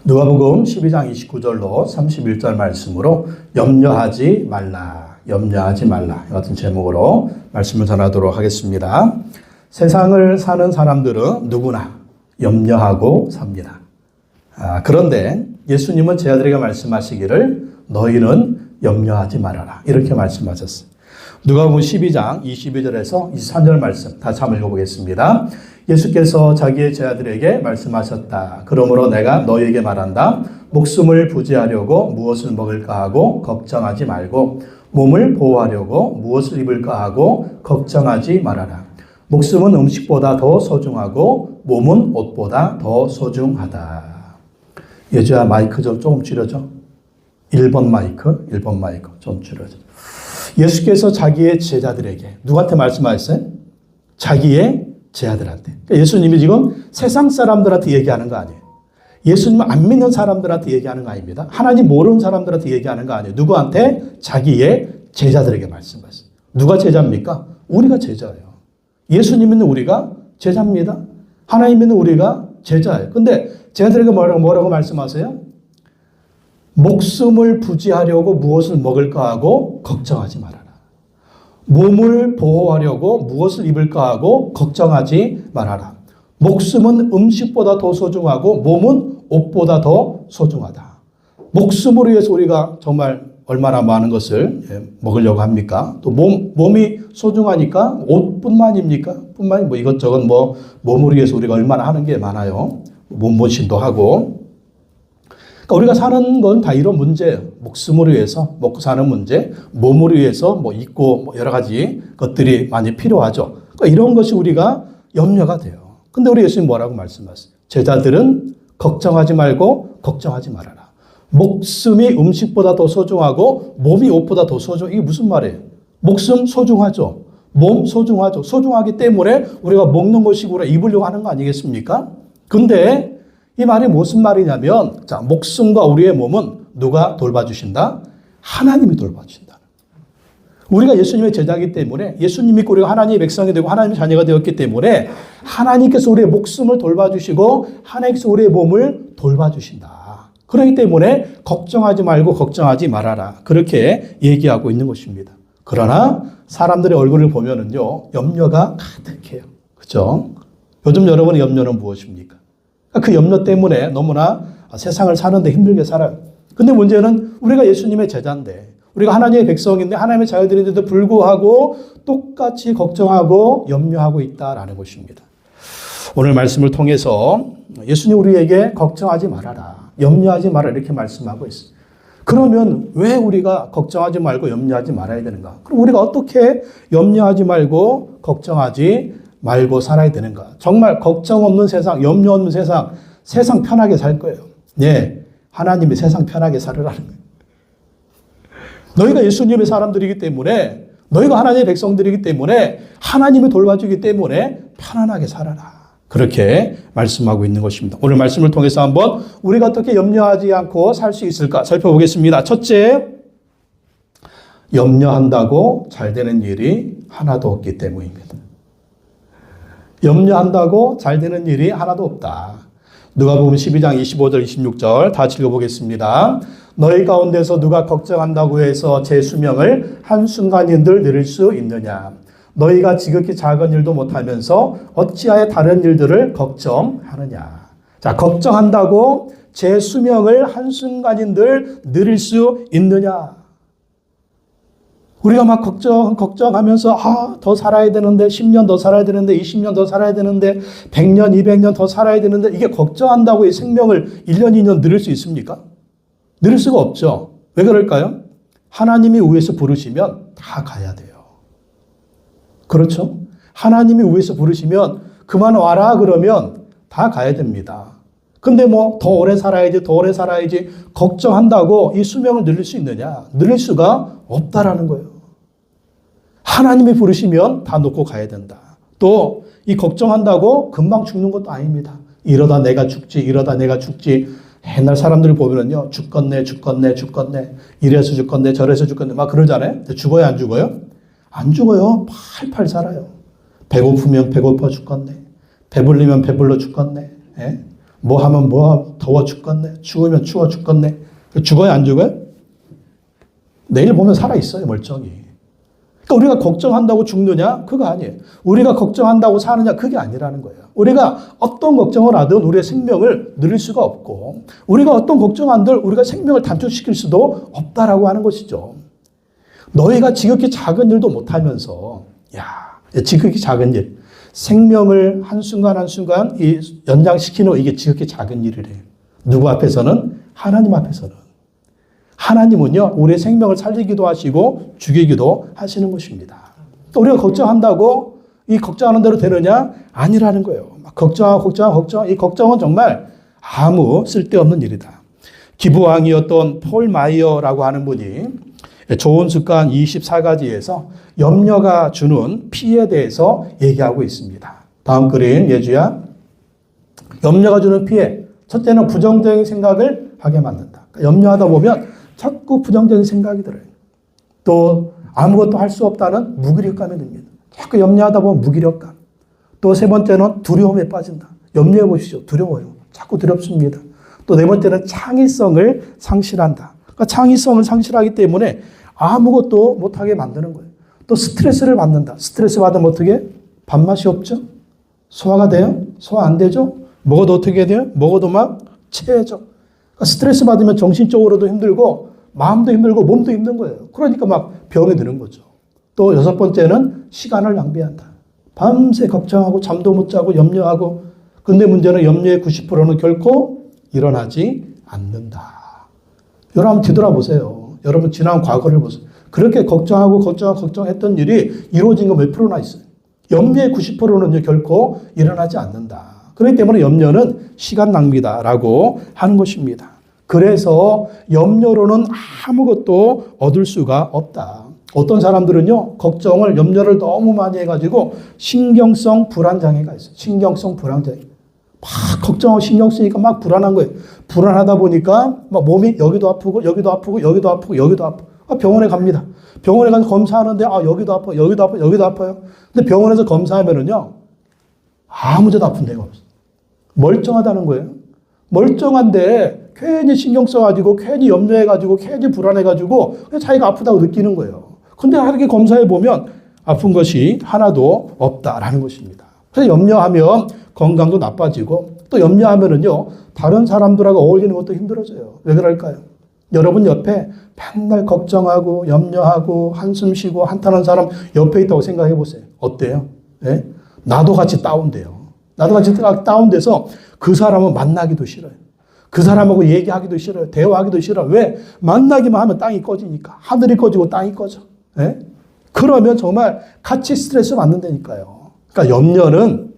누가복음 12장 29절로 31절 말씀으로 염려하지 말라, 염려하지 말라 같은 제목으로 말씀을 전하도록 하겠습니다. 세상을 사는 사람들은 누구나 염려하고 삽니다. 그런데 예수님은 제 아들에게 말씀하시기를 너희는 염려하지 말아라 이렇게 말씀하셨어요. 누가복음 12장 22절에서 23절 말씀 다시 한번 읽어보겠습니다. 예수께서 자기의 제자들에게 말씀하셨다. 그러므로 내가 너희에게 말한다. 목숨을 부지하려고 무엇을 먹을까 하고 걱정하지 말고 몸을 보호하려고 무엇을 입을까 하고 걱정하지 말아라. 목숨은 음식보다 더 소중하고 몸은 옷보다 더 소중하다. 예주야 마이크 좀 조금 줄여줘. 1번 마이크 좀 줄여줘. 예수께서 자기의 제자들에게 누구한테 말씀하셨어요? 자기의 제자들한테. 그러니까 예수님이 지금 세상 사람들한테 얘기하는 거 아니에요. 예수님 안 믿는 사람들한테 얘기하는 거 아닙니다. 하나님 모르는 사람들한테 얘기하는 거 아니에요. 누구한테? 자기의 제자들에게 말씀하셨어요. 누가 제자입니까? 우리가 제자예요. 예수님 믿는 우리가 제자입니다. 하나님 믿는 우리가 제자예요. 근데 제자들에게 뭐라고 말씀하세요? 목숨을 부지하려고 무엇을 먹을까 하고 걱정하지 말아라. 몸을 보호하려고 무엇을 입을까 하고 걱정하지 말아라. 목숨은 음식보다 더 소중하고 몸은 옷보다 더 소중하다. 목숨을 위해서 우리가 정말 얼마나 많은 것을 먹으려고 합니까? 또 몸이 소중하니까 옷뿐만입니까? 뿐만이 이것저것 몸을 위해서 우리가 얼마나 하는 게 많아요. 몸보신도 하고. 그러니까 우리가 사는 건 다 이런 문제예요. 목숨을 위해서 먹고 사는 문제, 몸을 위해서 입고 여러 가지 것들이 많이 필요하죠. 그러니까 이런 것이 우리가 염려가 돼요. 근데 우리 예수님 뭐라고 말씀하세요? 제자들은 걱정하지 말고 걱정하지 말아라. 목숨이 음식보다 더 소중하고 몸이 옷보다 더 소중. 이게 무슨 말이에요? 목숨 소중하죠. 몸 소중하죠. 소중하기 때문에 우리가 먹는 것이고 우리가 입으려고 하는 거 아니겠습니까? 근데 이 말이 무슨 말이냐면, 자, 목숨과 우리의 몸은 누가 돌봐주신다? 하나님이 돌봐주신다. 우리가 예수님의 제자이기 때문에 예수님 믿고 우리가 하나님의 백성이 되고 하나님의 자녀가 되었기 때문에 하나님께서 우리의 목숨을 돌봐주시고 하나님께서 우리의 몸을 돌봐주신다. 그렇기 때문에 걱정하지 말고 걱정하지 말아라. 그렇게 얘기하고 있는 것입니다. 그러나 사람들의 얼굴을 보면은요, 염려가 가득해요. 그죠? 요즘 여러분의 염려는 무엇입니까? 그 염려 때문에 너무나 세상을 사는데 힘들게 살아요. 근데 문제는 우리가 예수님의 제자인데, 우리가 하나님의 백성인데, 하나님의 자녀들인데도 불구하고 똑같이 걱정하고 염려하고 있다라는 것입니다. 오늘 말씀을 통해서 예수님 우리에게 걱정하지 말아라, 염려하지 말아라 이렇게 말씀하고 있어요. 그러면 왜 우리가 걱정하지 말고 염려하지 말아야 되는가? 그럼 우리가 어떻게 염려하지 말고 걱정하지 말고 살아야 되는가? 정말 걱정 없는 세상, 염려 없는 세상 편하게 살 거예요. 네, 하나님이 세상 편하게 살으라는 거예요. 너희가 예수님의 사람들이기 때문에, 너희가 하나님의 백성들이기 때문에, 하나님이 돌봐주기 때문에 편안하게 살아라. 그렇게 말씀하고 있는 것입니다. 오늘 말씀을 통해서 한번 우리가 어떻게 염려하지 않고 살 수 있을까 살펴보겠습니다. 첫째, 염려한다고 잘 되는 일이 하나도 없기 때문입니다. 염려한다고 잘 되는 일이 하나도 없다. 누가복음 12장 25절 26절 다 읽어보겠습니다. 너희 가운데서 누가 걱정한다고 해서 제 수명을 한순간인들 늘릴 수 있느냐. 너희가 지극히 작은 일도 못하면서 어찌하여 다른 일들을 걱정하느냐. 자, 걱정한다고 제 수명을 한순간인들 늘릴 수 있느냐. 우리가 막 걱정하면서, 더 살아야 되는데, 10년 더 살아야 되는데, 20년 더 살아야 되는데, 100년, 200년 더 살아야 되는데, 이게 걱정한다고 이 생명을 1년, 2년 늘릴 수 있습니까? 늘릴 수가 없죠. 왜 그럴까요? 하나님이 위에서 부르시면 다 가야 돼요. 그렇죠? 하나님이 위에서 부르시면 그만 와라 그러면 다 가야 됩니다. 근데 더 오래 살아야지, 걱정한다고 이 수명을 늘릴 수 있느냐? 늘릴 수가 없다라는 거예요. 하나님이 부르시면 다 놓고 가야 된다. 또 이 걱정한다고 금방 죽는 것도 아닙니다. 이러다 내가 죽지. 옛날 사람들을 보면은요, 죽겠네. 이래서 죽겠네, 저래서 죽겠네. 막 그러잖아요. 죽어요, 안 죽어요? 안 죽어요. 팔팔 살아요. 배고프면 배고파 죽겠네. 배불리면 배불러 죽겠네. 예? 뭐 하면 뭐 더워 죽겠네. 추우면 추워 죽겠네. 죽어요, 안 죽어요? 내일 보면 살아있어요, 멀쩡히. 그러니까 우리가 걱정한다고 죽느냐? 그거 아니에요. 우리가 걱정한다고 사느냐? 그게 아니라는 거예요. 우리가 어떤 걱정을 하든 우리의 생명을 늘릴 수가 없고, 우리가 어떤 걱정 한들 우리가 생명을 단축시킬 수도 없다라고 하는 것이죠. 너희가 지극히 작은 일도 못하면서, 지극히 작은 일, 생명을 한순간 한순간 연장시키는 이게 지극히 작은 일이래요. 누구 앞에서는? 하나님 앞에서는. 하나님은요, 우리의 생명을 살리기도 하시고 죽이기도 하시는 것입니다. 우리가 걱정한다고 이 걱정하는 대로 되느냐? 아니라는 거예요. 걱정. 이 걱정은 정말 아무 쓸데없는 일이다. 기부왕이었던 폴 마이어라고 하는 분이 좋은 습관 24가지에서 염려가 주는 피해에 대해서 얘기하고 있습니다. 다음 그림 예주야. 염려가 주는 피해. 첫째는 부정적인 생각을 하게 만든다. 염려하다 보면 자꾸 부정적인 생각이 들어요. 또 아무것도 할 수 없다는 무기력감이 듭니다. 자꾸 염려하다 보면 무기력감. 또 세 번째는 두려움에 빠진다. 염려해 보십시오. 두려워요. 자꾸 두렵습니다. 또 네 번째는 창의성을 상실한다. 그러니까 창의성을 상실하기 때문에 아무것도 못하게 만드는 거예요. 또 스트레스를 받는다. 스트레스 받으면 어떻게? 밥맛이 없죠? 소화가 돼요? 소화 안 되죠? 먹어도 어떻게 돼요? 먹어도 막 체해져. 그러니까 스트레스 받으면 정신적으로도 힘들고 마음도 힘들고 몸도 힘든 거예요. 그러니까 막 병이 드는 거죠. 또 여섯 번째는 시간을 낭비한다. 밤새 걱정하고 잠도 못 자고 염려하고, 근데 문제는 염려의 90%는 결코 일어나지 않는다. 여러분 한번 뒤돌아보세요. 여러분 지난 과거를 보세요. 그렇게 걱정했던 일이 이루어진 거 몇 프로나 있어요. 염려의 90%는 결코 일어나지 않는다. 그렇기 때문에 염려는 시간 낭비다라고 하는 것입니다. 그래서 염려로는 아무것도 얻을 수가 없다. 어떤 사람들은요, 걱정을, 염려를 너무 많이 해가지고 신경성 불안장애가 있어요. 신경성 불안장애. 막 걱정하고 신경 쓰니까 막 불안한 거예요. 불안하다 보니까 막 몸이 여기도 아프고 여기도 아프고 여기도 아프고 여기도 아프고. 병원에 갑니다. 병원에 가서 검사하는데 여기도 아파요. 여기도 아파요. 여기도 아파요. 근데 병원에서 검사하면은요, 아무 데도 아픈 데가 없어요. 멀쩡하다는 거예요. 멀쩡한데 괜히 신경 써가지고 괜히 염려해가지고 괜히 불안해가지고 자기가 아프다고 느끼는 거예요. 근데 이렇게 검사해보면 아픈 것이 하나도 없다라는 것입니다. 그래서 염려하면 건강도 나빠지고, 또 염려하면은요, 다른 사람들하고 어울리는 것도 힘들어져요. 왜 그럴까요? 여러분 옆에 맨날 걱정하고 염려하고 한숨 쉬고 한탄한 사람 옆에 있다고 생각해 보세요. 어때요? 네? 나도 같이 다운돼요. 나도 같이 다운돼서 그 사람은 만나기도 싫어요. 그 사람하고 얘기하기도 싫어요. 대화하기도 싫어요. 왜? 만나기만 하면 땅이 꺼지니까. 하늘이 꺼지고 땅이 꺼져. 네? 그러면 정말 같이 스트레스 받는다니까요. 그러니까 염려는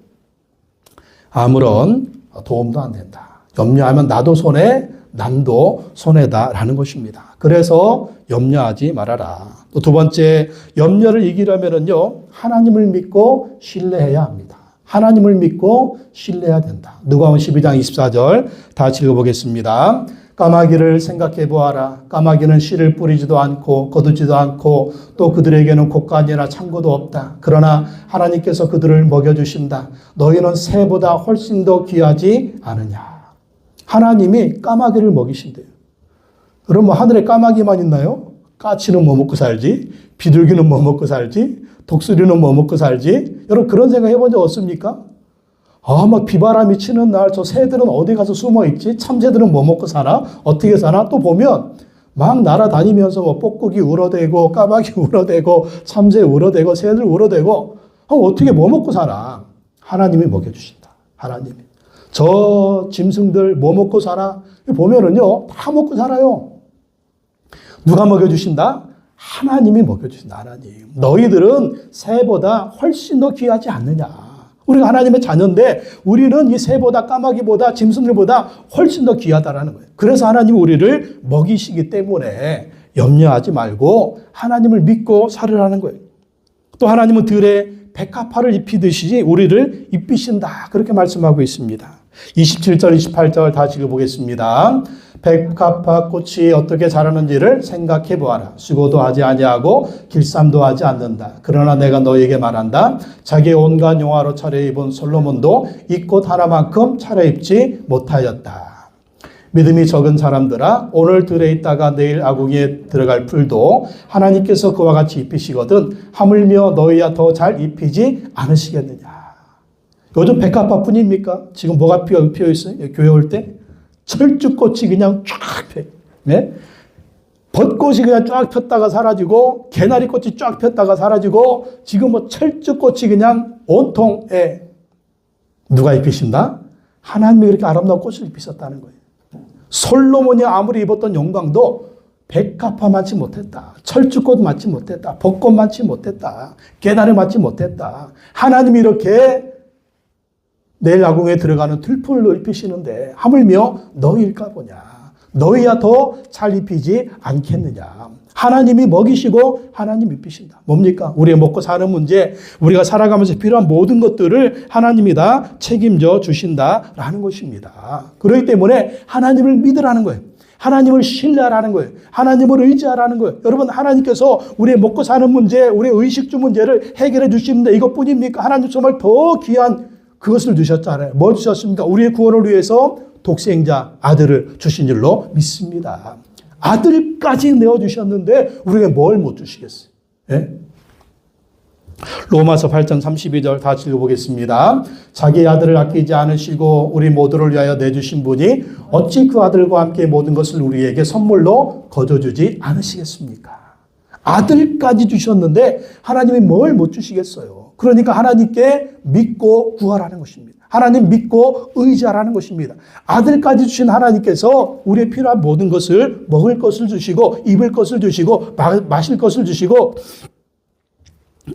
아무런 도움도 안 된다. 염려하면 나도 손해, 남도 손해다라는 것입니다. 그래서 염려하지 말아라. 또 두 번째, 염려를 이기려면은요, 하나님을 믿고 신뢰해야 합니다. 하나님을 믿고 신뢰해야 된다. 누가복음 12장 24절 다시 읽어보겠습니다. 까마귀를 생각해 보아라. 까마귀는 씨를 뿌리지도 않고 거두지도 않고 또 그들에게는 곡간이나 창고도 없다. 그러나 하나님께서 그들을 먹여주신다. 너희는 새보다 훨씬 더 귀하지 않으냐. 하나님이 까마귀를 먹이신대요. 여러분, 하늘에 까마귀만 있나요? 까치는 뭐 먹고 살지? 비둘기는 뭐 먹고 살지? 독수리는 뭐 먹고 살지? 여러분, 그런 생각 해본 적 없습니까? 막 비바람이 치는 날 저 새들은 어디 가서 숨어 있지? 참새들은 뭐 먹고 사나? 어떻게 사나? 또 보면 막 날아다니면서 뭐 뽁뽁이 울어대고 까마귀 울어대고 참새 울어대고 새들 울어대고 어떻게 뭐 먹고 사나? 하나님이 먹여주신다. 하나님이. 저 짐승들 뭐 먹고 살아? 보면은요, 다 먹고 살아요. 누가 먹여주신다? 하나님이 먹여주신다. 하나님. 너희들은 새보다 훨씬 더 귀하지 않느냐. 우리가 하나님의 자녀인데 우리는 이 새보다 까마귀보다 짐승들보다 훨씬 더 귀하다라는 거예요. 그래서 하나님이 우리를 먹이시기 때문에 염려하지 말고 하나님을 믿고 살으라는 거예요. 또 하나님은 들에 백합화를 입히듯이 우리를 입히신다. 그렇게 말씀하고 있습니다. 27절, 28절 다시 읽어보겠습니다. 백합화 꽃이 어떻게 자라는지를 생각해 보아라. 수고도 하지 아니하고 길쌈도 하지 않는다. 그러나 내가 너에게 말한다. 자기의 온갖 용화로 차려입은 솔로몬도 이 꽃 하나만큼 차려입지 못하였다. 믿음이 적은 사람들아, 오늘 들에 있다가 내일 아궁이에 들어갈 풀도 하나님께서 그와 같이 입히시거든 하물며 너희야 더 잘 입히지 않으시겠느냐. 요즘 백합화뿐입니까? 지금 뭐가 피어 있어요? 교회 올 때? 철쭉꽃이 그냥 쫙 펴요. 네? 벚꽃이 그냥 쫙 폈다가 사라지고, 개나리꽃이 쫙 폈다가 사라지고, 지금 뭐 철쭉꽃이 그냥 온통에 누가 입히신다? 하나님이 그렇게 아름다운 꽃을 입히셨다는 거예요. 솔로몬이 아무리 입었던 영광도 백합화 맞지 못했다. 철쭉꽃 맞지 못했다. 벚꽃 맞지 못했다. 개나리 맞지 못했다. 하나님이 이렇게 내일 아궁에 들어가는 들풀로 입히시는데 하물며 너희일까 보냐. 너희야 더 잘 입히지 않겠느냐. 하나님이 먹이시고 하나님 입히신다. 뭡니까? 우리가 먹고 사는 문제, 우리가 살아가면서 필요한 모든 것들을 하나님이 다 책임져 주신다라는 것입니다. 그렇기 때문에 하나님을 믿으라는 거예요. 하나님을 신뢰하라는 거예요. 하나님을 의지하라는 거예요. 여러분, 하나님께서 우리의 먹고 사는 문제, 우리의 의식주 문제를 해결해 주시는데 이것뿐입니까? 하나님 정말 더 귀한 그것을 주셨잖아요. 뭘 주셨습니까? 우리의 구원을 위해서 독생자 아들을 주신 줄로 믿습니다. 아들까지 내어주셨는데 우리가 뭘 못 주시겠어요? 예? 로마서 8장 32절 다시 읽어보겠습니다. 자기 아들을 아끼지 않으시고 우리 모두를 위하여 내주신 분이 어찌 그 아들과 함께 모든 것을 우리에게 선물로 거저주지 않으시겠습니까? 아들까지 주셨는데 하나님이 뭘 못 주시겠어요? 그러니까 하나님께 믿고 구하라는 것입니다. 하나님 믿고 의지하라는 것입니다. 아들까지 주신 하나님께서 우리의 필요한 모든 것을 먹을 것을 주시고 입을 것을 주시고 마실 것을 주시고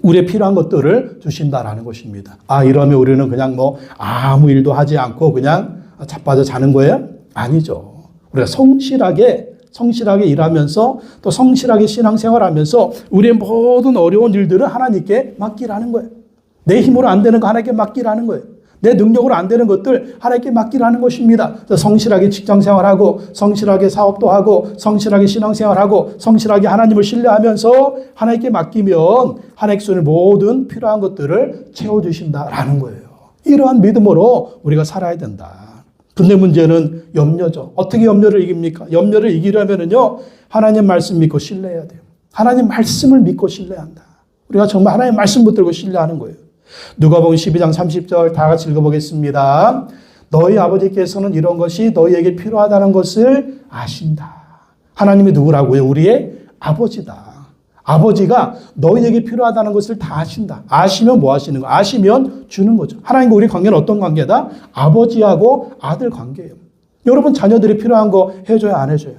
우리의 필요한 것들을 주신다라는 것입니다. 아, 이러면 우리는 그냥 뭐 아무 일도 하지 않고 그냥 자빠져 자는 거예요? 아니죠. 우리가 성실하게 일하면서 또 성실하게 신앙생활하면서 우리의 모든 어려운 일들을 하나님께 맡기라는 거예요. 내 힘으로 안 되는 거 하나님께 맡기라는 거예요. 내 능력으로 안 되는 것들 하나님께 맡기라는 것입니다. 성실하게 직장생활하고 성실하게 사업도 하고 성실하게 신앙생활하고 성실하게 하나님을 신뢰하면서 하나님께 맡기면 하나님께서 모든 필요한 것들을 채워주신다라는 거예요. 이러한 믿음으로 우리가 살아야 된다. 근데 문제는 염려죠. 어떻게 염려를 이깁니까? 염려를 이기려면요, 하나님 말씀 믿고 신뢰해야 돼요. 하나님 말씀을 믿고 신뢰한다. 우리가 정말 하나님 말씀 붙들고 신뢰하는 거예요. 누가복음 12장 30절 다 같이 읽어보겠습니다. 너희 아버지께서는 이런 것이 너희에게 필요하다는 것을 아신다. 하나님이 누구라고요? 우리의 아버지다. 아버지가 너희에게 필요하다는 것을 다 아신다. 아시면 뭐 하시는 거예요? 아시면 주는 거죠. 하나님과 우리 관계는 어떤 관계다? 아버지하고 아들 관계예요. 여러분, 자녀들이 필요한 거 해줘야 안 해줘요?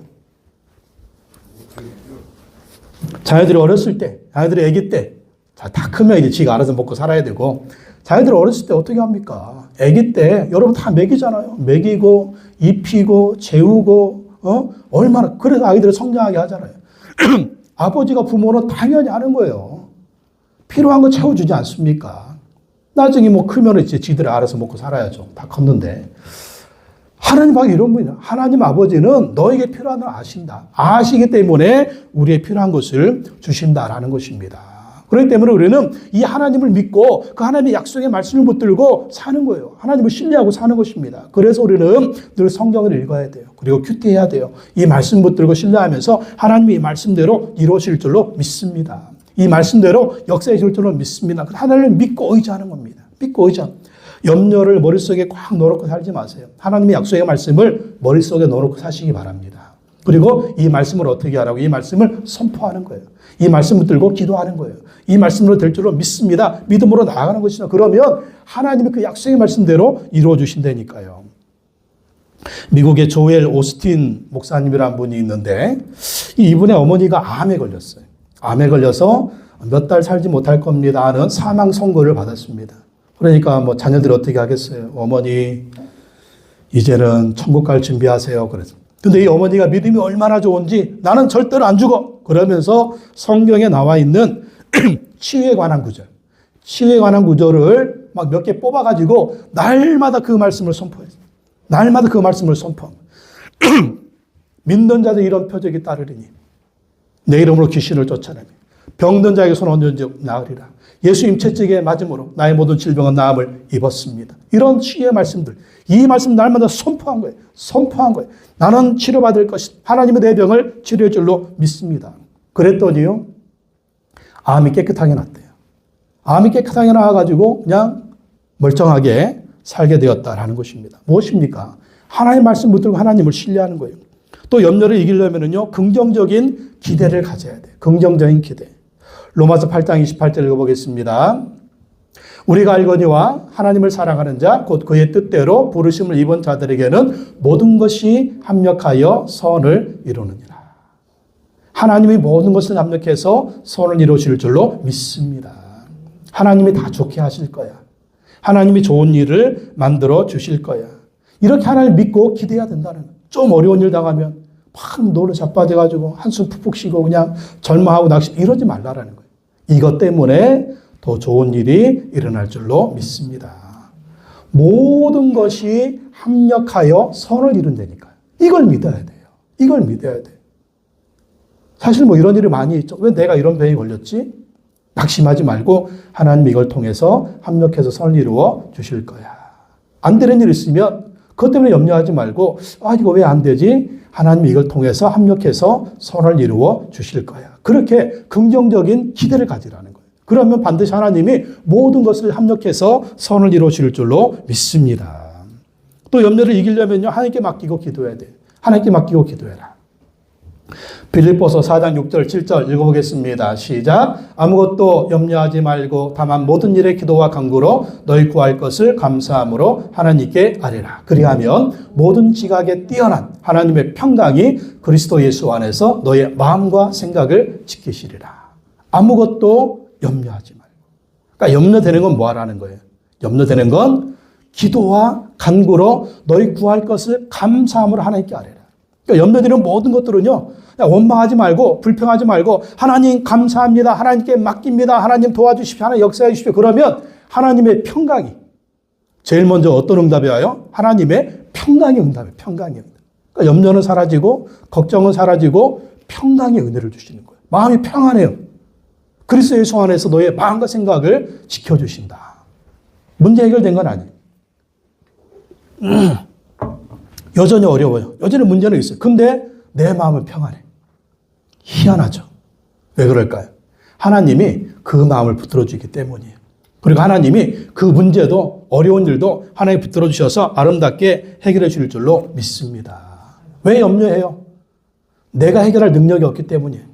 자녀들이 어렸을 때, 자녀들이 아기 때, 다 크면 이제 지가 알아서 먹고 살아야 되고, 자녀들 어렸을 때 어떻게 합니까? 아기 때 여러분 다 먹이잖아요. 먹이고 입히고 재우고 얼마나, 그래서 아이들을 성장하게 하잖아요. 아버지가 부모는 당연히 하는 거예요. 필요한 거 채워주지 않습니까? 나중에 뭐 크면 이제 지들이 알아서 먹고 살아야죠. 다 컸는데. 하나님하고 이런 분이야. 하나님 아버지는 너에게 필요한 걸 아신다. 아시기 때문에 우리의 필요한 것을 주신다라는 것입니다. 그렇기 때문에 우리는 이 하나님을 믿고 그 하나님의 약속의 말씀을 붙들고 사는 거예요. 하나님을 신뢰하고 사는 것입니다. 그래서 우리는 늘 성경을 읽어야 돼요. 그리고 큐티해야 돼요. 이 말씀 붙들고 신뢰하면서 하나님이 이 말씀대로 이루어질 줄로 믿습니다. 이 말씀대로 역사해 줄 줄로 믿습니다. 하나님을 믿고 의지하는 겁니다. 믿고 의지하는. 염려를 머릿속에 꽉 넣어놓고 살지 마세요. 하나님의 약속의 말씀을 머릿속에 넣어놓고 사시기 바랍니다. 그리고 이 말씀을 어떻게 하라고? 이 말씀을 선포하는 거예요. 이 말씀 붙들고 기도하는 거예요. 이 말씀으로 될 줄로 믿습니다. 믿음으로 나아가는 것이죠. 그러면 하나님이 그 약속의 말씀대로 이루어 주신다니까요. 미국의 조엘 오스틴 목사님이라는 분이 있는데 이분의 어머니가 암에 걸렸어요. 암에 걸려서 몇 달 살지 못할 겁니다 하는 사망 선고를 받았습니다. 그러니까 뭐 자녀들이 어떻게 하겠어요? 어머니 이제는 천국 갈 준비하세요. 그래서 근데 이 어머니가 믿음이 얼마나 좋은지 나는 절대로 안 죽어. 그러면서 성경에 나와 있는 치유에 관한 구절, 치유에 관한 구절을 막 몇 개 뽑아가지고 날마다 그 말씀을 선포했어요. 날마다 그 말씀을 선포합니다. 믿는 자들 이런 표적이 따르리니 내 이름으로 귀신을 쫓아내며 병든 자에게 손 얹은 나으리라. 예수 임채찍에 맞음으로 나의 모든 질병은 나음을 입었습니다. 이런 치유의 말씀들, 이 말씀 날마다 선포한 거예요. 선포한 거예요. 나는 치료받을 것이다. 하나님의 내 병을 치료할 줄로 믿습니다. 그랬더니요, 암이 깨끗하게 났대요. 암이 깨끗하게 나와가지고 그냥 멀쩡하게 살게 되었다라는 것입니다. 무엇입니까? 하나님의 말씀 붙들고 하나님을 신뢰하는 거예요. 또 염려를 이기려면요, 긍정적인 기대를 가져야 돼요. 긍정적인 기대. 로마서 8장 28절 읽어보겠습니다. 우리가 알거니와 하나님을 사랑하는 자, 곧 그의 뜻대로 부르심을 입은 자들에게는 모든 것이 합력하여 선을 이루느니라. 하나님이 모든 것을 합력해서 선을 이루실 줄로 믿습니다. 하나님이 다 좋게 하실 거야. 하나님이 좋은 일을 만들어 주실 거야. 이렇게 하나님을 믿고 기대해야 된다는 거예요. 좀 어려운 일 당하면 막 노를 자빠져가지고 한숨 푹푹 쉬고 그냥 절망하고 낙심 이러지 말라라는 거예요. 이것 때문에 더 좋은 일이 일어날 줄로 믿습니다. 모든 것이 합력하여 선을 이룬다니까요. 이걸 믿어야 돼요. 이걸 믿어야 돼요. 사실 뭐 이런 일이 많이 있죠. 왜 내가 이런 병에 걸렸지? 낙심하지 말고 하나님이 이걸 통해서 합력해서 선을 이루어 주실 거야. 안 되는 일 있으면 그것 때문에 염려하지 말고 이거 왜 안 되지? 하나님이 이걸 통해서 합력해서 선을 이루어 주실 거야. 그렇게 긍정적인 기대를 가지라는 거예요. 그러면 반드시 하나님이 모든 것을 합력해서 선을 이루어 주실 줄로 믿습니다. 또 염려를 이기려면요, 하나님께 맡기고 기도해야 돼요. 하나님께 맡기고 기도해라. 빌립보서 4장 6절 7절 읽어보겠습니다. 시작. 아무것도 염려하지 말고 다만 모든 일에 기도와 간구로 너희 구할 것을 감사함으로 하나님께 아뢰라. 그리하면 모든 지각에 뛰어난 하나님의 평강이 그리스도 예수 안에서 너의 마음과 생각을 지키시리라. 아무것도 염려하지 말고. 그러니까 염려되는 건 뭐 하라는 거예요? 염려되는 건 기도와 간구로 너희 구할 것을 감사함으로 하나님께 아뢰라. 그러니까 염려되는 모든 것들은요, 원망하지 말고 불평하지 말고 하나님 감사합니다. 하나님께 맡깁니다. 하나님 도와주십시오. 하나님 역사해 주십시오. 그러면 하나님의 평강이 제일 먼저 어떤 응답이 와요? 하나님의 평강의 응답이에요. 평강의 응답. 그러니까 염려는 사라지고 걱정은 사라지고 평강의 은혜를 주시는 거예요. 마음이 평안해요. 그리스도 예수 안에서 너의 마음과 생각을 지켜주신다. 문제 해결된 건 아니에요. 여전히 어려워요. 여전히 문제는 있어요. 근데 내 마음은 평안해. 희한하죠. 왜 그럴까요? 하나님이 그 마음을 붙들어 주기 때문이에요. 그리고 하나님이 그 문제도 어려운 일도 하나님 붙들어 주셔서 아름답게 해결해 주실 줄로 믿습니다. 왜 염려해요? 내가 해결할 능력이 없기 때문이에요.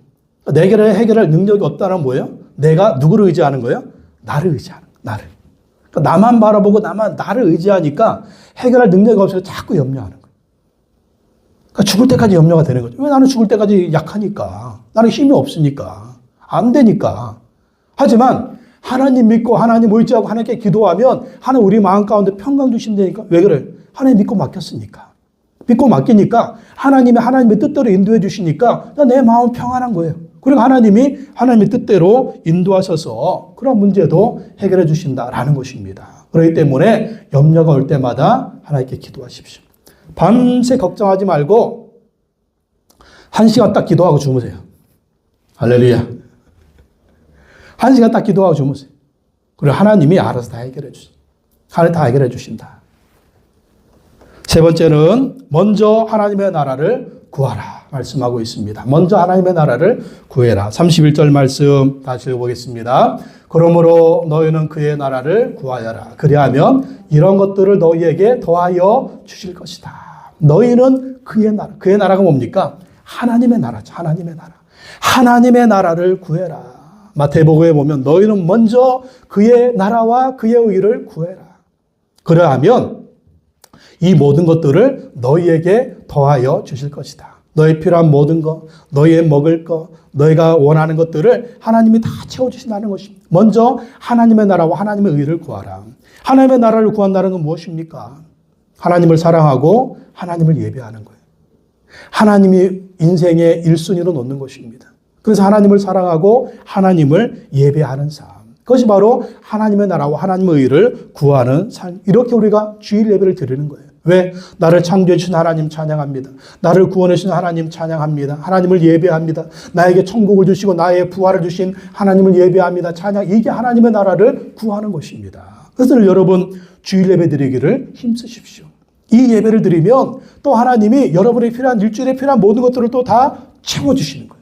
내가 해결할 능력이 없다는 뭐예요? 내가 누구를 의지하는 거예요? 나를 의지하는 거예요. 나를. 그러니까 나만 바라보고 나를 의지하니까 해결할 능력이 없어서 자꾸 염려하는 거예요. 그러니까 죽을 때까지 염려가 되는 거죠. 왜? 나는 죽을 때까지 약하니까. 나는 힘이 없으니까. 안 되니까. 하지만 하나님 믿고 하나님 의지하고 하나님께 기도하면 하나님 우리 마음 가운데 평강 주신다니까. 왜 그래요? 하나님 믿고 맡겼으니까. 믿고 맡기니까 하나님의 뜻대로 인도해 주시니까 내 마음은 평안한 거예요. 그리고 하나님의 뜻대로 인도하셔서 그런 문제도 해결해 주신다라는 것입니다. 그렇기 때문에 염려가 올 때마다 하나님께 기도하십시오. 밤새 걱정하지 말고 1시간 딱 기도하고 주무세요. 할렐루야. 1시간 딱 기도하고 주무세요. 그리고 하나님이 알아서 다 해결해 주신다. 하나님 다 해결해 주신다. 세 번째는 먼저 하나님의 나라를 구하라 말씀하고 있습니다. 먼저 하나님의 나라를 구해라. 31절 말씀 다시 읽어보겠습니다. 그러므로 너희는 그의 나라를 구하여라. 그리하면 이런 것들을 너희에게 더하여 주실 것이다. 너희는 그의 나라. 그의 나라가 뭡니까? 하나님의 나라죠. 하나님의 나라. 하나님의 나라를 구해라. 마태복음에 보면 너희는 먼저 그의 나라와 그의 의를 구해라. 그러하면 이 모든 것들을 너희에게 더하여 주실 것이다. 너희 필요한 모든 것, 너희의 먹을 것, 너희가 원하는 것들을 하나님이 다 채워주신다는 것입니다. 먼저 하나님의 나라와 하나님의 의를 구하라. 하나님의 나라를 구한다는 건 무엇입니까? 하나님을 사랑하고 하나님을 예배하는 거예요. 하나님이 인생의 1순위로 놓는 것입니다. 그래서 하나님을 사랑하고 하나님을 예배하는 삶. 그것이 바로 하나님의 나라와 하나님의 의를 구하는 삶. 이렇게 우리가 주일 예배를 드리는 거예요. 왜? 나를 창조해 주신 하나님 찬양합니다. 나를 구원해 주신 하나님 찬양합니다. 하나님을 예배합니다. 나에게 천국을 주시고 나의 부활을 주신 하나님을 예배합니다. 찬양. 이게 하나님의 나라를 구하는 것입니다. 그래서 여러분 주일 예배 드리기를 힘쓰십시오. 이 예배를 드리면 또 하나님이 여러분의 필요한 일주일에 필요한 모든 것들을 또 다 채워주시는 거예요.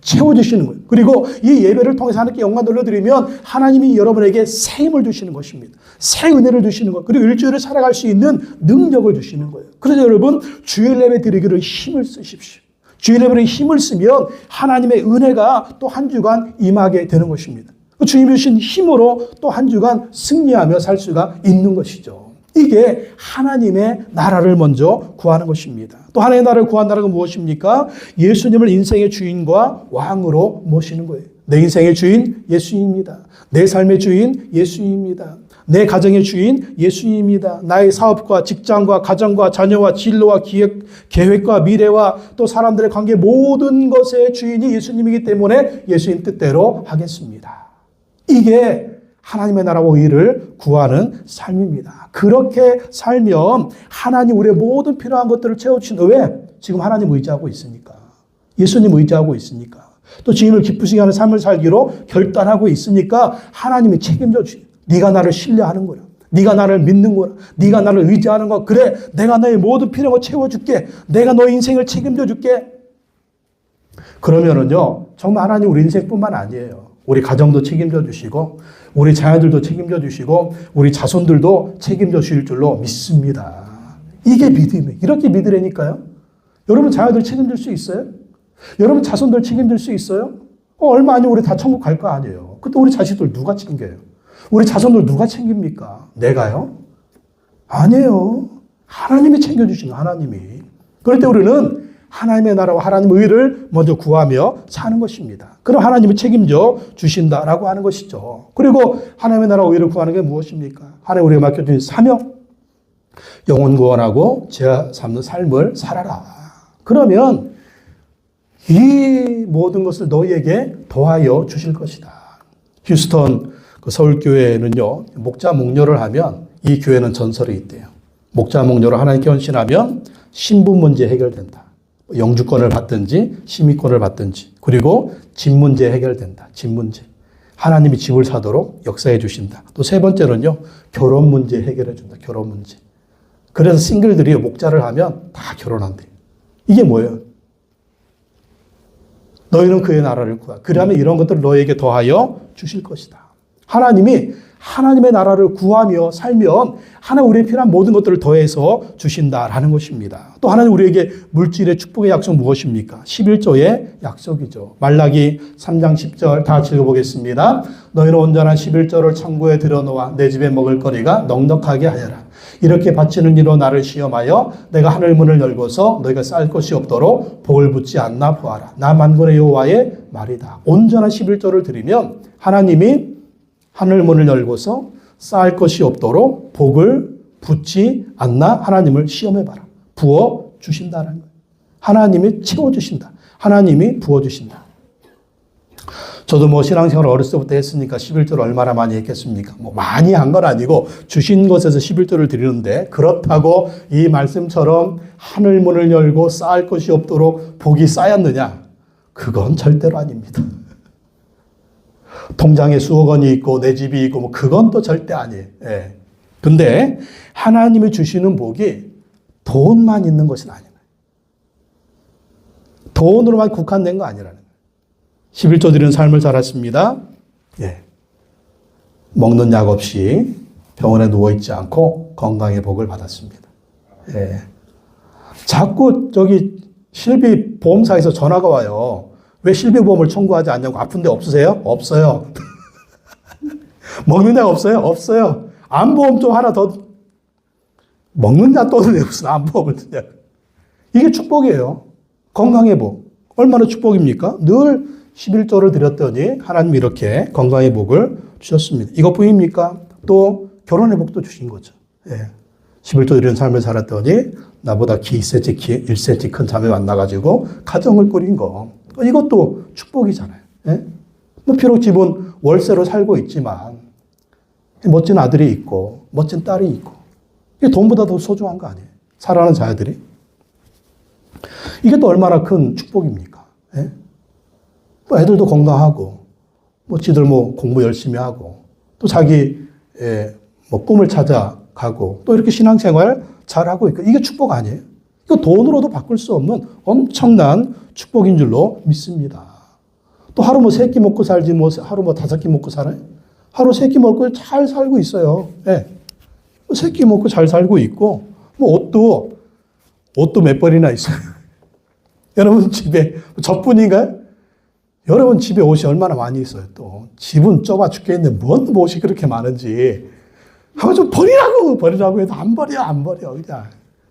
채워주시는 거예요. 그리고 이 예배를 통해서 하나님께 영광 돌려드리면 하나님이 여러분에게 새 힘을 주시는 것입니다. 새 은혜를 주시는 것. 그리고 일주일을 살아갈 수 있는 능력을 주시는 거예요. 그래서 여러분 주일 예배 드리기를 힘을 쓰십시오. 주일 예배에 힘을 쓰면 하나님의 은혜가 또 한 주간 임하게 되는 것입니다. 주님이 주신 힘으로 또 한 주간 승리하며 살 수가 있는 것이죠. 이게 하나님의 나라를 먼저 구하는 것입니다. 또 하나님의 나라를 구한다는 건 무엇입니까? 예수님을 인생의 주인과 왕으로 모시는 거예요. 내 인생의 주인 예수님입니다. 내 삶의 주인 예수님입니다. 내 가정의 주인 예수님입니다. 나의 사업과 직장과 가정과 자녀와 진로와 계획과 미래와 또 사람들의 관계 모든 것의 주인이 예수님이기 때문에 예수님 뜻대로 하겠습니다. 이게 하나님의 나라와 의를 구하는 삶입니다. 그렇게 살면 하나님 우리의 모든 필요한 것들을 채워주신다. 왜? 지금 하나님 의지하고 있으니까. 예수님 의지하고 있으니까. 또 주님을 기쁘시게 하는 삶을 살기로 결단하고 있으니까 하나님이 책임져 주시다. 네가 나를 신뢰하는 거야. 네가 나를 믿는 거야. 네가 나를 의지하는 거야. 그래, 내가 너의 모든 필요한 거 채워줄게. 내가 너의 인생을 책임져 줄게. 그러면은요, 정말 하나님 우리 인생뿐만 아니에요. 우리 가정도 책임져 주시고 우리 자녀들도 책임져 주시고 우리 자손들도 책임져 주실 줄로 믿습니다. 이게 믿음이에요. 이렇게 믿으라니까요. 여러분 자녀들 책임질 수 있어요? 여러분 자손들 책임질 수 있어요? 얼마 아니면 우리 다 천국 갈 거 아니에요. 그때 우리 자식들 누가 챙겨요? 우리 자손들 누가 챙깁니까? 내가요? 아니에요. 하나님이 챙겨주시는 하나님이. 그럴 때 우리는 하나님의 나라와 하나님의 의를 먼저 구하며 사는 것입니다. 그럼 하나님이 책임져 주신다라고 하는 것이죠. 그리고 하나님의 나라와 의를 구하는 게 무엇입니까? 하나님 우리가 맡겨주신 사명. 영혼 구원하고 죄 삼는 삶을 살아라. 그러면 이 모든 것을 너희에게 더하여 주실 것이다. 휴스턴 그 서울교회는요, 목자 목료를 하면 이 교회는 전설이 있대요. 목자 목료를 하나님께 헌신하면 신분 문제 해결된다. 영주권을 받든지 시민권을 받든지 그리고 집 문제 해결된다. 집 문제. 하나님이 집을 사도록 역사해 주신다. 또 세 번째는요. 결혼 문제 해결해 준다. 결혼 문제. 그래서 싱글들이 목자를 하면 다 결혼한대요. 이게 뭐예요? 너희는 그의 나라를 구하. 그러면 이런 것들을 너희에게 더하여 주실 것이다. 하나님이 하나님의 나라를 구하며 살면 하나님 우리의 필요한 모든 것들을 더해서 주신다라는 것입니다. 또 하나님 우리에게 물질의 축복의 약속 무엇입니까? 11조의 약속이죠. 말라기 3장 10절 다 같이 읽어보겠습니다. 너희는 온전한 11조를 창고에 들여놓아 내 집에 먹을 거리가 넉넉하게 하여라. 이렇게 바치는 이로 나를 시험하여 내가 하늘 문을 열고서 너희가 쌀 것이 없도록 복을 붓지 않나 보아라. 나 만군의 여호와의 말이다. 온전한 11조를 드리면 하나님이 하늘 문을 열고서 쌓을 것이 없도록 복을 붓지 않나 하나님을 시험해봐라. 부어 주신다는 거예요. 하나님이 채워주신다. 하나님이 부어주신다. 저도 뭐 신앙생활 어렸을 때부터 했으니까 11조를 얼마나 많이 했겠습니까? 뭐 많이 한 건 아니고 주신 것에서 11조를 드리는데 그렇다고 이 말씀처럼 하늘 문을 열고 쌓을 것이 없도록 복이 쌓였느냐? 그건 절대로 아닙니다. 통장에 수억 원이 있고 내 집이 있고 뭐 그건 또 절대 아니에요. 예. 근데 하나님이 주시는 복이 돈만 있는 것은 아니에요. 돈으로만 국한된 거 아니라는 거예요. 11조 드리는 삶을 살았습니다. 예. 먹는 약 없이 병원에 누워있지 않고 건강의 복을 받았습니다. 예. 자꾸 실비 보험사에서 전화가 와요. 왜 실비보험을 청구하지 않냐고. 아픈 데 없으세요? 없어요. 먹는 약 없어요? 없어요. 암보험 좀 하나 더. 먹는 약 또는 왜 무슨 암보험을 드냐. 이게 축복이에요. 건강의 복. 얼마나 축복입니까? 늘 11조를 드렸더니 하나님이 이렇게 건강의 복을 주셨습니다. 이것뿐입니까? 또 결혼의 복도 주신 거죠. 예. 11조 드리는 삶을 살았더니 나보다 키 2cm, 키 1cm 큰 자매 만나가지고 가정을 꾸린 거. 이것도 축복이잖아요. 예? 뭐 비록 집은 월세로 살고 있지만 멋진 아들이 있고 멋진 딸이 있고 이게 돈보다 더 소중한 거 아니에요. 사랑하는 자녀들이. 이게 또 얼마나 큰 축복입니까? 예? 뭐 애들도 건강하고, 뭐 지들 뭐 공부 열심히 하고, 또 자기 뭐 꿈을 찾아가고, 또 이렇게 신앙생활 잘하고 있고, 이게 축복 아니에요? 이거 돈으로도 바꿀 수 없는 엄청난 축복인 줄로 믿습니다. 또 하루 뭐 3끼 먹고 살지, 뭐 하루 뭐 5끼 먹고 살아요? 하루 3끼 먹고 잘 살고 있어요. 예. 3끼 먹고 잘 살고 있고, 뭐 옷도 몇 벌이나 있어요. 여러분 집에, 저뿐인가요? 여러분 집에 옷이 얼마나 많이 있어요, 또. 집은 좁아 죽겠는데, 뭔 옷이 그렇게 많은지. 하고 좀 버리라고 해도 안 버려. 그냥.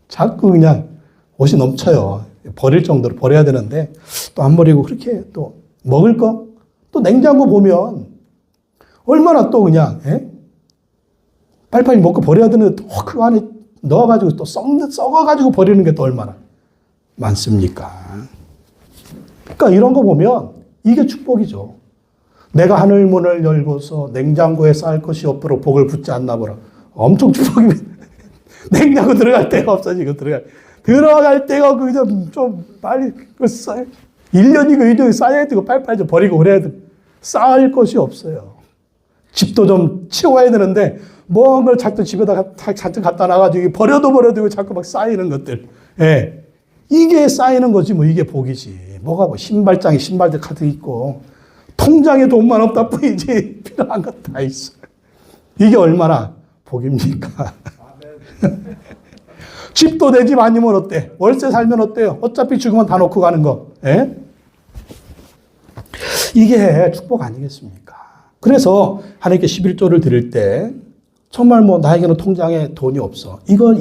자꾸 그냥 옷이 넘쳐요. 버릴 정도로 버려야 되는데, 또 안 버리고 그렇게 또 먹을 거? 또 냉장고 보면, 얼마나 또 그냥, 예? 빨리빨리 먹고 버려야 되는데, 또 그 안에 넣어가지고 또 썩어가지고 버리는 게 또 얼마나 많습니까? 그러니까 이런 거 보면 이게 축복이죠. 내가 하늘문을 열고서 냉장고에 쌓을 것이 없도록 복을 붓지 않나 보라. 엄청 축복입니다. 냉장고 들어갈 데가 없어, 지금 들어갈 데가 없고, 좀 빨리, 1년이고 2년이 쌓여야 되고, 빨리빨리 좀 버리고 그래야 돼. 쌓을 것이 없어요. 집도 좀 치워야 되는데, 뭔가를 자꾸 집에다가 잔뜩 갖다 놔가지고, 버려도 자꾸 막 쌓이는 것들. 예. 이게 쌓이는 거지, 뭐, 이게 복이지. 뭐가 뭐, 신발장에 신발들 가득 있고, 통장에 돈만 없다 뿐이지, 필요한 것 다 있어. 이게 얼마나 복입니까? 집도 내 집 아니면 어때? 월세 살면 어때요? 어차피 죽으면 다 놓고 가는 거. 예? 이게 축복 아니겠습니까? 그래서 하나님께 11조를 드릴 때 정말 뭐 나에게는 통장에 돈이 없어. 이건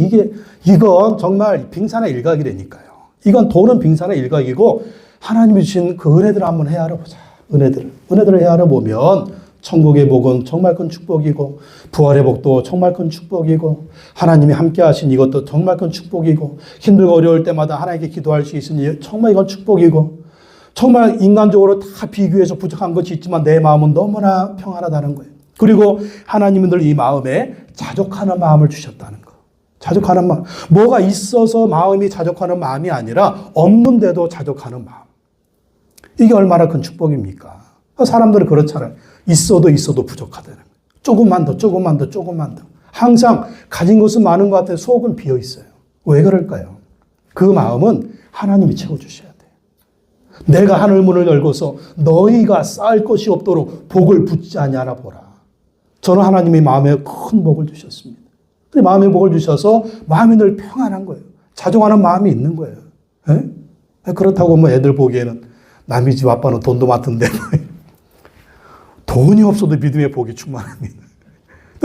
정말 빙산의 일각이라니까요. 이건 돈은 빙산의 일각이고 하나님이 주신 그 은혜들을 한번 헤아려 보자. 은혜들을 헤아려 보면 천국의 복은 정말 큰 축복이고 부활의 복도 정말 큰 축복이고 하나님이 함께 하신 이것도 정말 큰 축복이고 힘들고 어려울 때마다 하나님께 기도할 수 있으니 정말 이건 축복이고 정말 인간적으로 다 비교해서 부족한 것이 있지만 내 마음은 너무나 평안하다는 거예요. 그리고 하나님은 늘 이 마음에 자족하는 마음을 주셨다는 거. 자족하는 마음. 뭐가 있어서 마음이 자족하는 마음이 아니라 없는데도 자족하는 마음. 이게 얼마나 큰 축복입니까? 사람들은 그렇잖아요. 있어도 부족하다는 거예요. 조금만 더. 항상 가진 것은 많은 것 같아요. 속은 비어 있어요. 왜 그럴까요? 그 마음은 하나님이 채워주셔야 돼요. 내가 하늘문을 열고서 너희가 쌓을 것이 없도록 복을 붓지 아니하나 보라. 저는 하나님이 마음에 큰 복을 주셨습니다. 마음에 복을 주셔서 마음이 늘 평안한 거예요. 자족하는 마음이 있는 거예요. 에? 그렇다고 뭐 애들 보기에는 남의 집 아빠는 돈도 많던데 돈이 없어도 믿음의 복이 충만합니다.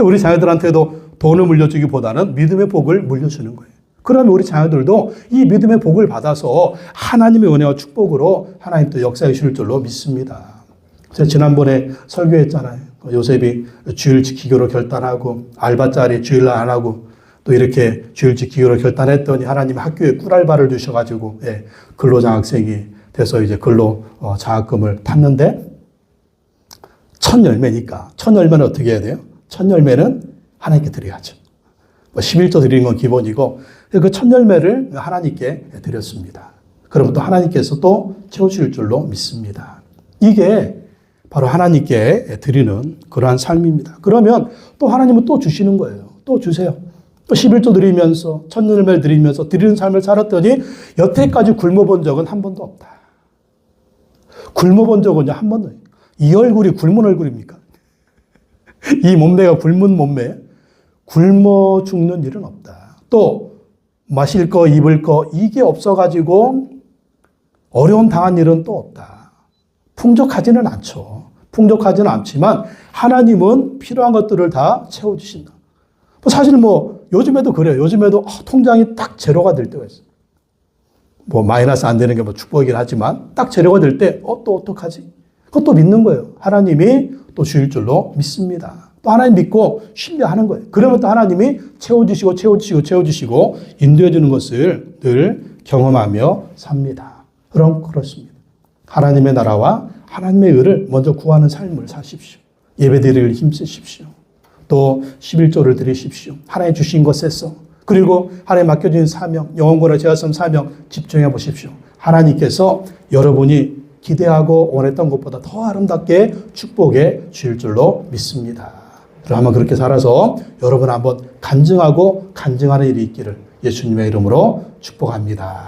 우리 자녀들한테도 돈을 물려주기보다는 믿음의 복을 물려주는 거예요. 그러면 우리 자녀들도 이 믿음의 복을 받아서 하나님의 은혜와 축복으로 하나님 또 역사해 주실 줄로 믿습니다. 제가 지난번에 설교했잖아요. 요셉이 주일 지키기로 결단하고 알바짜리 주일날 안 하고 또 이렇게 주일 지키기로 결단했더니 하나님이 학교에 꿀알바를 주셔가지고 근로장학생이 돼서 이제 근로 장학금을 탔는데 첫 열매는 어떻게 해야 돼요? 첫 열매는 하나님께 드려야죠. 11조 드리는 건 기본이고 그 첫 열매를 하나님께 드렸습니다. 그러면 또 하나님께서 또 채워주실 줄로 믿습니다. 이게 바로 하나님께 드리는 그러한 삶입니다. 그러면 또 하나님은 또 주시는 거예요. 또 주세요. 또 11조 드리면서 첫 열매를 드리면서 드리는 삶을 살았더니 여태까지 굶어본 적은 한 번도 없다. 굶어본 적은 한 번도 없다. 이 얼굴이 굶은 얼굴입니까? 이 몸매가 굶은 몸매? 굶어 죽는 일은 없다. 또 마실 거, 입을 거 이게 없어가지고 어려움 당한 일은 또 없다. 풍족하지는 않죠. 풍족하지는 않지만 하나님은 필요한 것들을 다 채워주신다. 사실 뭐 요즘에도 그래요. 요즘에도 통장이 딱 제로가 될 때가 있어요. 뭐 마이너스 안 되는 게 뭐 축복이긴 하지만 딱 제로가 될 때 또 어떡하지? 그것도 믿는 거예요. 하나님이 또 주실 줄로 믿습니다. 또 하나님 믿고 신뢰하는 거예요. 그러면 또 하나님이 채워주시고 인도해 주는 것을 늘 경험하며 삽니다. 그렇습니다. 하나님의 나라와 하나님의 의를 먼저 구하는 삶을 사십시오. 예배드릴 힘쓰십시오. 또 11조를 드리십시오. 하나님 주신 것에서 그리고 하나님 맡겨진 사명, 영혼권의 제사섬 사명 집중해 보십시오. 하나님께서 여러분이 기대하고 원했던 것보다 더 아름답게 축복해 주실 줄로 믿습니다. 그러면 그렇게 살아서 여러분 한번 간증하고 간증하는 일이 있기를 예수님의 이름으로 축복합니다.